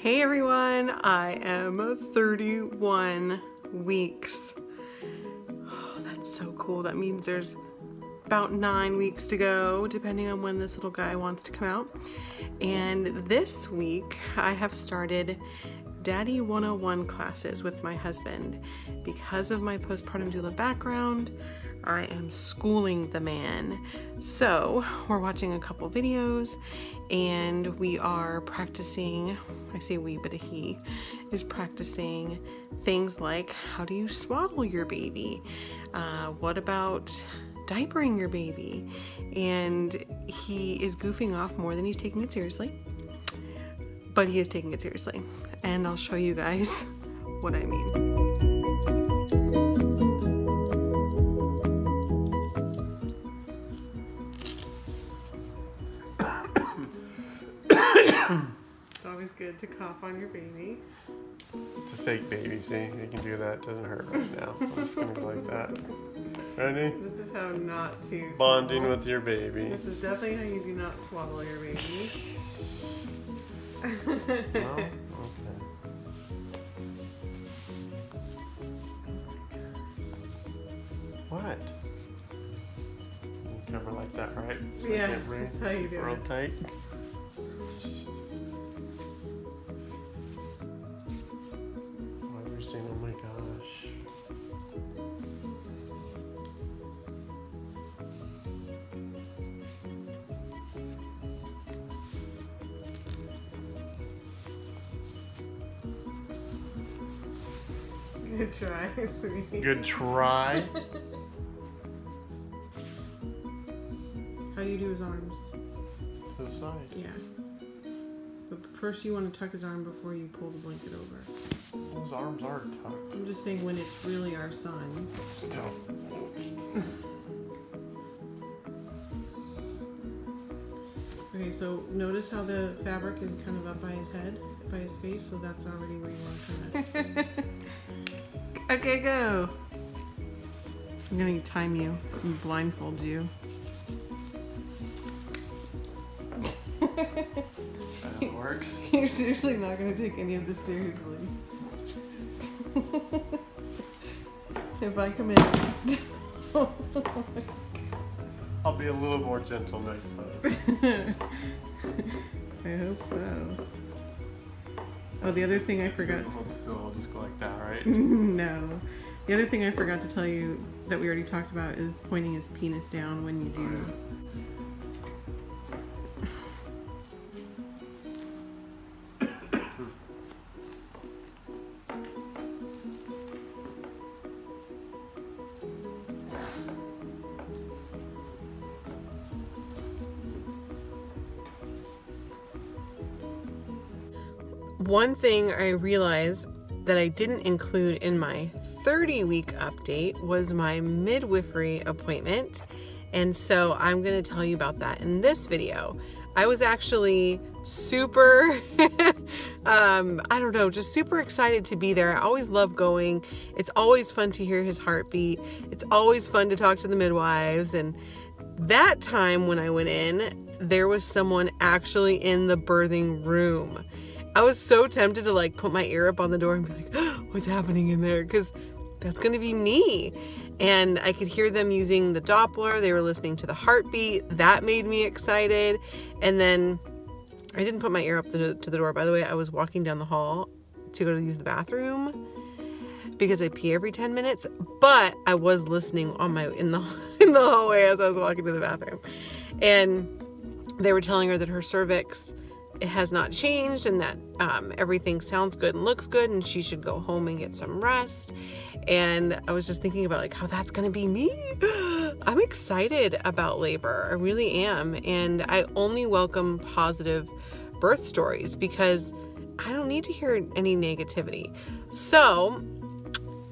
Hey everyone, I am 31 weeks. Oh, that's so cool. That means there's about 9 weeks to go, depending on when this little guy wants to come out. And this week, I have started Daddy 101 classes with my husband. Because of my postpartum doula background, I am schooling the man. So we're watching a couple videos and we are practicing, I say we, but he is practicing things like, how do you swaddle your baby? What about diapering your baby? And he is goofing off more than he's taking it seriously, but he is taking it seriously. And I'll show you guys what I mean. It's always good to cough on your baby. It's a fake baby, see? You can do that, it doesn't hurt right now. I'm just gonna go like that. Ready? This is how not to Bonding swaddle. with your baby. This is definitely how you do not swaddle your baby. Well, okay. What? You cover like that, right? So Yeah, I can't breathe. that's how you do Real it. tight. Everything, oh my gosh. Good try, sweetie. Good try. How do you do his arms? To the side. Yeah. But first you want to tuck his arm before you pull the blanket over. Those arms are tucked. I'm just saying when it's really our son. Still. Okay, so notice how the fabric is kind of up by his head, by his face, so that's already where you want to turn it. Okay, go. I'm gonna time you and blindfold you. That works. You're seriously not gonna take any of this seriously. If I come in. I'll be a little more gentle next time. I hope so. Oh, the other thing I forgot. I'll just go like that, right? No. The other thing I forgot to tell you that we already talked about is pointing his penis down when you do. One thing I realized that I didn't include in my 30-week update was my midwifery appointment. And so I'm going to tell you about that in this video. I was actually super, I don't know, just super excited to be there. I always love going. It's always fun to hear his heartbeat. It's always fun to talk to the midwives. And that time when I went in, there was someone actually in the birthing room. I was so tempted to like put my ear up on the door and be like, oh, what's happening in there? Because that's going to be me. And I could hear them using the Doppler. They were listening to the heartbeat. That made me excited. And then I didn't put my ear up to the door. By the way, I was walking down the hall to go to use the bathroom because I pee every 10 minutes. But I was listening on in the hallway as I was walking to the bathroom. And they were telling her that her cervix, it has not changed, and that everything sounds good and looks good, and she should go home and get some rest. And I was just thinking about like how that's gonna be me. I'm excited about labor, I really am. And I only welcome positive birth stories because I don't need to hear any negativity. So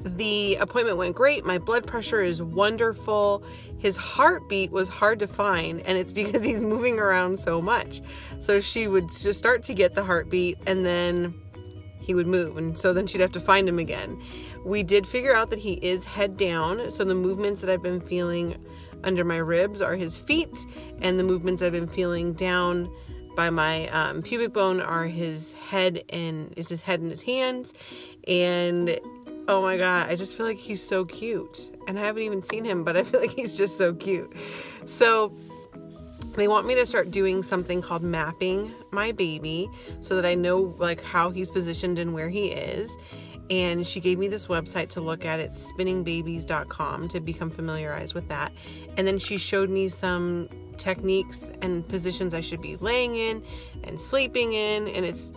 the appointment went great. My blood pressure is wonderful. His heartbeat was hard to find, and it's because he's moving around so much. So she would just start to get the heartbeat, and then he would move, and so then she'd have to find him again. We did figure out that he is head down, so the movements that I've been feeling under my ribs are his feet, and the movements I've been feeling down by my pubic bone are his head and his hands. And oh my God, I just feel like he's so cute. And I haven't even seen him, but I feel like he's just so cute. So they want me to start doing something called mapping my baby so that I know like how he's positioned and where he is. And she gave me this website to look at. It's spinningbabies.com to become familiarized with that. And then she showed me some techniques and positions I should be laying in and sleeping in. And it's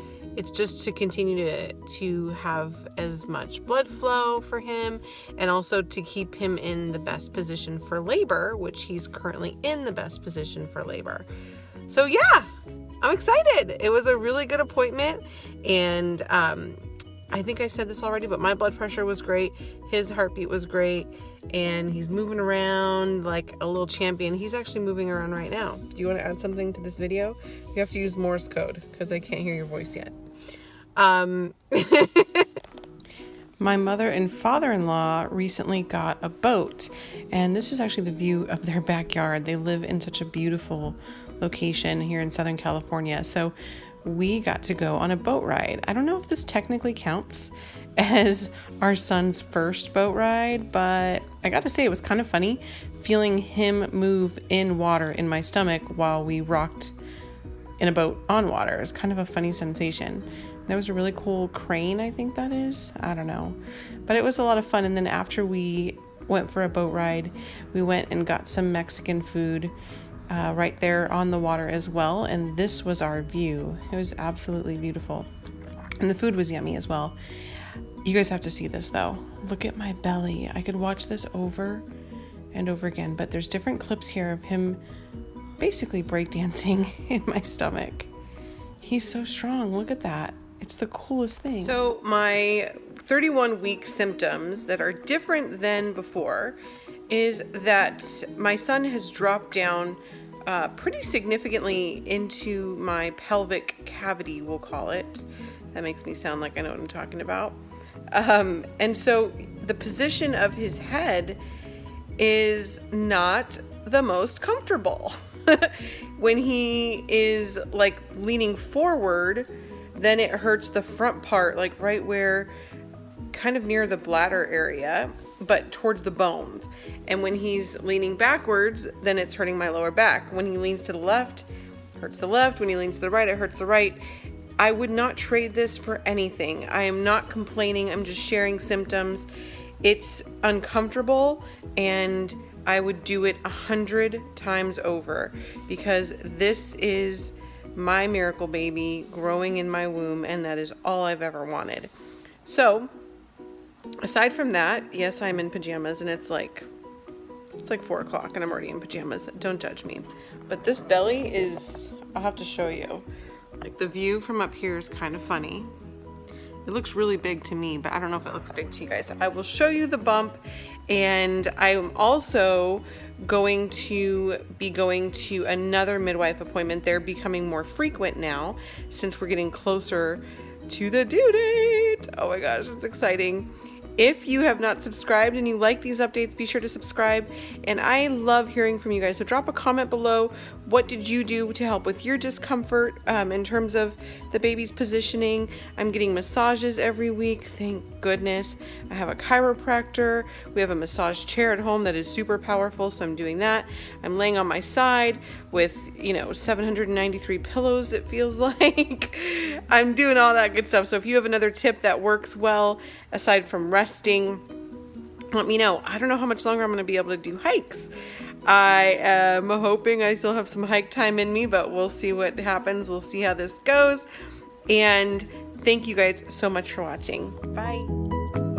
just to continue to have as much blood flow for him, and also to keep him in the best position for labor, which he's currently in the best position for labor. So yeah, I'm excited. It was a really good appointment, and I think I said this already, but my blood pressure was great. His heartbeat was great, and he's moving around like a little champion. He's actually moving around right now. Do you want to add something to this video? You have to use Morse code because I can't hear your voice yet. My mother and father-in-law recently got a boat, and this is actually the view of their backyard. They live in such a beautiful location here in Southern California. So we got to go on a boat ride. I don't know if this technically counts as our son's first boat ride, but I got to say it was kind of funny feeling him move in water in my stomach while we rocked in a boat on water. It was kind of a funny sensation. There was a really cool crane, I think that is. I don't know. But it was a lot of fun. And then after we went for a boat ride, we went and got some Mexican food right there on the water as well. And this was our view. It was absolutely beautiful. And the food was yummy as well. You guys have to see this though. Look at my belly. I could watch this over and over again. But there's different clips here of him basically breakdancing in my stomach. He's so strong. Look at that. It's the coolest thing. So my 31-week symptoms that are different than before is that my son has dropped down pretty significantly into my pelvic cavity, we'll call it. That makes me sound like I know what I'm talking about. And so the position of his head is not the most comfortable. When he is like leaning forward, then it hurts the front part, like right where, kind of near the bladder area, but towards the bones. And when he's leaning backwards, then it's hurting my lower back. When he leans to the left, it hurts the left. When he leans to the right, it hurts the right. I would not trade this for anything. I am not complaining. I'm just sharing symptoms. It's uncomfortable, and I would do it 100 times over, because this is my miracle baby growing in my womb, and that is all I've ever wanted. So aside from that, yes, I'm in pajamas, and it's like 4 o'clock and I'm already in pajamas. Don't judge me. But this belly is, I'll have to show you. Like the view from up here is kind of funny. It looks really big to me, but I don't know if it looks big to you guys. I will show you the bump, and I'm also going to be going to another midwife appointment. They're becoming more frequent now since we're getting closer to the due date. Oh my gosh, it's exciting. If you have not subscribed and you like these updates, be sure to subscribe. And I love hearing from you guys. So drop a comment below. What did you do to help with your discomfort in terms of the baby's positioning? I'm getting massages every week. Thank goodness. I have a chiropractor. We have a massage chair at home that is super powerful. So I'm doing that. I'm laying on my side with, 793 pillows, it feels like. I'm doing all that good stuff. So if you have another tip that works well, aside from resting, let me know. I don't know how much longer I'm going to be able to do hikes. I am hoping I still have some hike time in me, but we'll see what happens. We'll see how this goes. And thank you guys so much for watching. Bye.